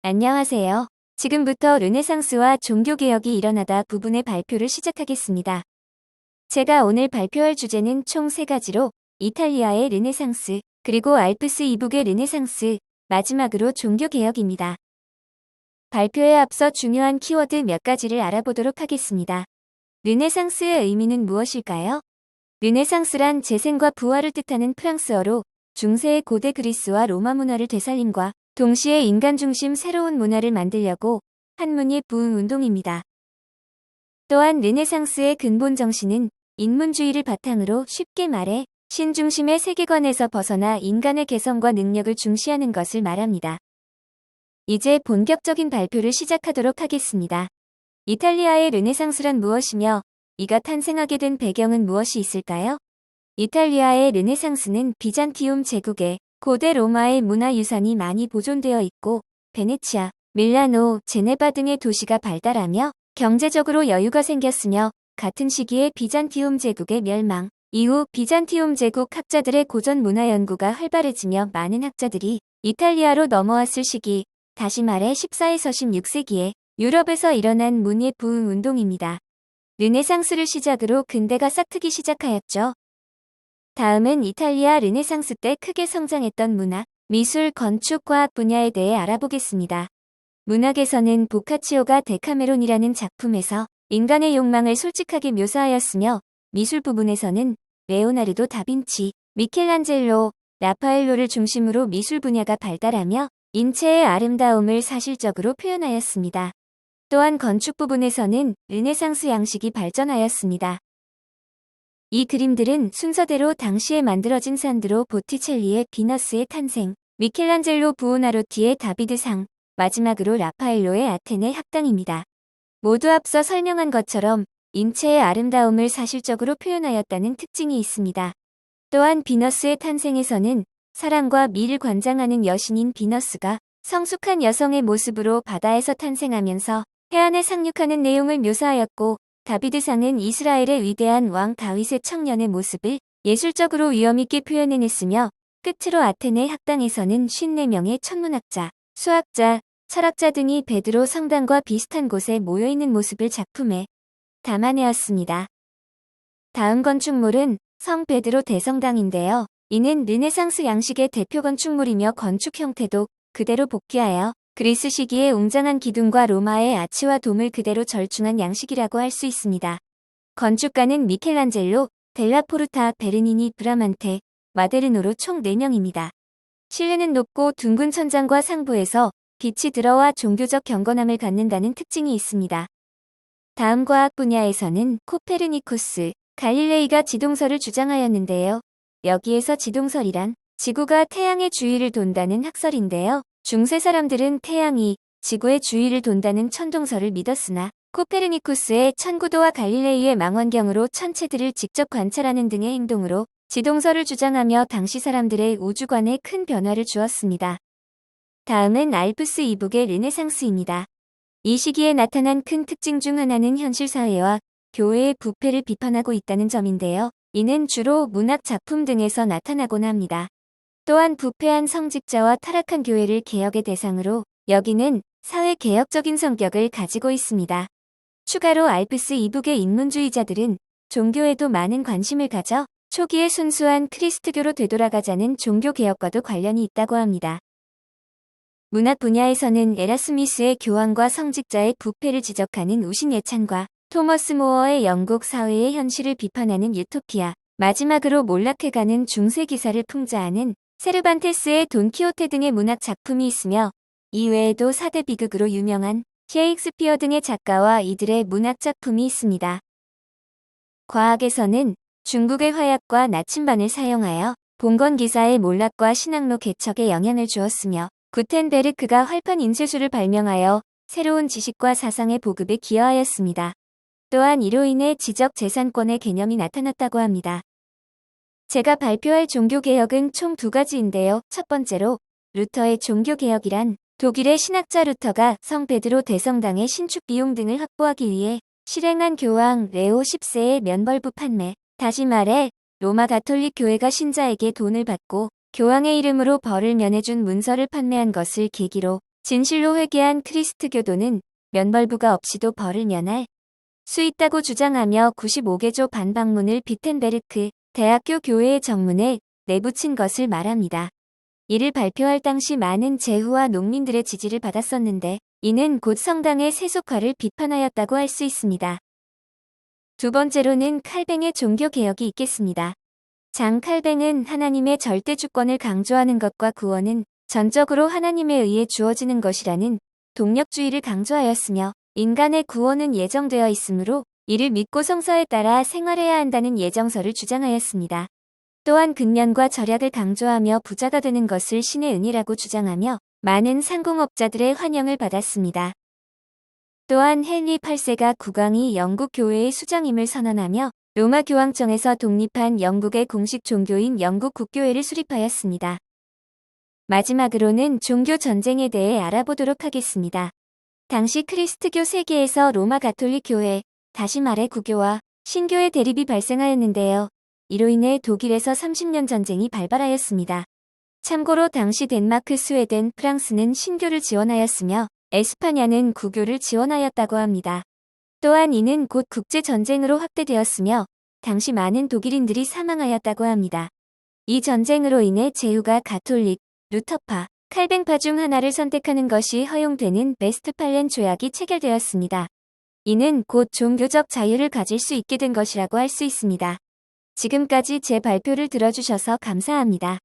안녕하세요. 지금부터 르네상스와 종교개혁이 일어나다 부분의 발표를 시작하겠습니다. 제가 오늘 발표할 주제는 총 3가지로 이탈리아의 르네상스, 그리고 알프스 이북의 르네상스, 마지막으로 종교개혁입니다. 발표에 앞서 중요한 키워드 몇 가지를 알아보도록 하겠습니다. 르네상스의 의미는 무엇일까요? 르네상스란 재생과 부활을 뜻하는 프랑스어로 중세의 고대 그리스와 로마 문화를 되살림과 동시에 인간 중심 새로운 문화를 만들려고 한문이 부은 운동입니다. 또한 르네상스의 근본 정신은 인문주의를 바탕으로 쉽게 말해 신중심의 세계관에서 벗어나 인간의 개성과 능력을 중시하는 것을 말합니다. 이제 본격적인 발표를 시작하도록 하겠습니다. 이탈리아의 르네상스란 무엇이며 이가 탄생하게 된 배경은 무엇이 있을까요? 이탈리아의 르네상스는 비잔티움 제국의 고대 로마의 문화유산이 많이 보존되어 있고 베네치아, 밀라노, 제네바 등의 도시가 발달하며 경제적으로 여유가 생겼으며 같은 시기에 비잔티움 제국의 멸망 이후 비잔티움 제국 학자들의 고전 문화 연구가 활발해지며 많은 학자들이 이탈리아로 넘어왔을 시기, 다시 말해 14에서 16세기에 유럽에서 일어난 문예 부흥 운동입니다. 르네상스를 시작으로 근대가 싹트기 시작하였죠. 다음은 이탈리아 르네상스 때 크게 성장했던 문학, 미술, 건축, 과학 분야에 대해 알아보겠습니다. 문학에서는 보카치오가 데카메론이라는 작품에서 인간의 욕망을 솔직하게 묘사하였으며 미술 부분에서는 레오나르도 다빈치, 미켈란젤로, 라파엘로를 중심으로 미술 분야가 발달하며 인체의 아름다움을 사실적으로 표현하였습니다. 또한 건축 부분에서는 르네상스 양식이 발전하였습니다. 이 그림들은 순서대로 당시에 만들어진 산드로 보티첼리의 비너스의 탄생, 미켈란젤로 부오나로티의 다비드상, 마지막으로 라파엘로의 아테네 학당입니다. 모두 앞서 설명한 것처럼 인체의 아름다움을 사실적으로 표현하였다는 특징이 있습니다. 또한 비너스의 탄생에서는 사랑과 미를 관장하는 여신인 비너스가 성숙한 여성의 모습으로 바다에서 탄생하면서 해안에 상륙하는 내용을 묘사하였고, 다비드상은 이스라엘의 위대한 왕 다윗의 청년의 모습을 예술적으로 위엄있게 표현해냈으며, 끝으로 아테네 학당에서는 54명의 천문학자, 수학자, 철학자 등이 베드로 성당과 비슷한 곳에 모여있는 모습을 작품에 담아내었습니다. 다음 건축물은 성 베드로 대성당인데요. 이는 르네상스 양식의 대표 건축물이며 건축 형태도 그대로 복귀하여 그리스 시기의 웅장한 기둥과 로마의 아치와 돔을 그대로 절충한 양식이라고 할 수 있습니다. 건축가는 미켈란젤로, 델라포르타, 베르니니, 브라만테, 마데르노로 총 4명입니다. 실내는 높고 둥근 천장과 상부에서 빛이 들어와 종교적 경건함을 갖는다는 특징이 있습니다. 다음 과학 분야에서는 코페르니쿠스, 갈릴레이가 지동설을 주장하였는데요. 여기에서 지동설이란 지구가 태양의 주위를 돈다는 학설인데요. 중세 사람들은 태양이 지구의 주위를 돈다는 천동설을 믿었으나 코페르니쿠스의 천구도와 갈릴레이의 망원경으로 천체들을 직접 관찰하는 등의 행동으로 지동설을 주장하며 당시 사람들의 우주관에 큰 변화를 주었습니다. 다음은 알프스 이북의 르네상스입니다. 이 시기에 나타난 큰 특징 중 하나는 현실 사회와 교회의 부패를 비판하고 있다는 점인데요. 이는 주로 문학 작품 등에서 나타나곤 합니다. 또한 부패한 성직자와 타락한 교회를 개혁의 대상으로 여기는 사회개혁적인 성격을 가지고 있습니다. 추가로 알프스 이북의 인문주의자들은 종교에도 많은 관심을 가져 초기에 순수한 크리스트교로 되돌아가자는 종교개혁과도 관련이 있다고 합니다. 문학 분야에서는 에라스미스의 교황과 성직자의 부패를 지적하는 우신예찬과 토머스 모어의 영국 사회의 현실을 비판하는 유토피아, 마지막으로 몰락해가는 중세기사를 풍자하는 세르반테스의 돈키호테 등의 문학 작품이 있으며, 이 외에도 4대 비극으로 유명한 셰익스피어 등의 작가와 이들의 문학 작품이 있습니다. 과학에서는 중국의 화약과 나침반을 사용하여 봉건 기사의 몰락과 신학로 개척에 영향을 주었으며, 구텐베르크가 활판 인쇄술을 발명하여 새로운 지식과 사상의 보급에 기여하였습니다. 또한 이로 인해 지적 재산권의 개념이 나타났다고 합니다. 제가 발표할 종교개혁은 총 2가지인데요. 첫 번째로 루터의 종교개혁이란 독일의 신학자 루터가 성 베드로 대성당의 신축 비용 등을 확보하기 위해 실행한 교황 레오 10세의 면벌부 판매, 다시 말해 로마 가톨릭 교회가 신자에게 돈을 받고 교황의 이름으로 벌을 면해준 문서를 판매한 것을 계기로 진실로 회개한 크리스트 교도는 면벌부가 없이도 벌을 면할 수 있다고 주장하며 95개조 반박문을 비텐베르크 대학교 교회의 정문에 내붙인 것을 말합니다. 이를 발표할 당시 많은 제후와 농민들의 지지를 받았었는데 이는 곧 성당의 세속화를 비판하였다고 할 수 있습니다. 두 번째로는 칼뱅의 종교개혁이 있겠습니다. 장 칼뱅은 하나님의 절대 주권을 강조하는 것과 구원은 전적으로 하나님에 의해 주어지는 것이라는 동력주의를 강조하였으며 인간의 구원은 예정되어 있으므로 이를 믿고 성서에 따라 생활해야 한다는 예정서를 주장하였습니다. 또한 근면과 절약을 강조하며 부자가 되는 것을 신의 은혜라고 주장하며 많은 상공업자들의 환영을 받았습니다. 또한 헨리 8세가 국왕이 영국 교회의 수장임을 선언하며 로마 교황청에서 독립한 영국의 공식 종교인 영국 국교회를 수립하였습니다. 마지막으로는 종교 전쟁에 대해 알아보도록 하겠습니다. 당시 크리스트교 세계에서 로마 가톨릭 교회, 다시 말해 구교와 신교의 대립이 발생하였는데요. 이로 인해 독일에서 30년 전쟁이 발발하였습니다. 참고로 당시 덴마크, 스웨덴, 프랑스는 신교를 지원하였으며 에스파냐는 구교를 지원하였다고 합니다. 또한 이는 곧 국제전쟁으로 확대되었으며 당시 많은 독일인들이 사망하였다고 합니다. 이 전쟁으로 인해 제후가 가톨릭, 루터파, 칼뱅파 중 하나를 선택하는 것이 허용되는 베스트팔렌 조약이 체결되었습니다. 이는 곧 종교적 자유를 가질 수 있게 된 것이라고 할 수 있습니다. 지금까지 제 발표를 들어주셔서 감사합니다.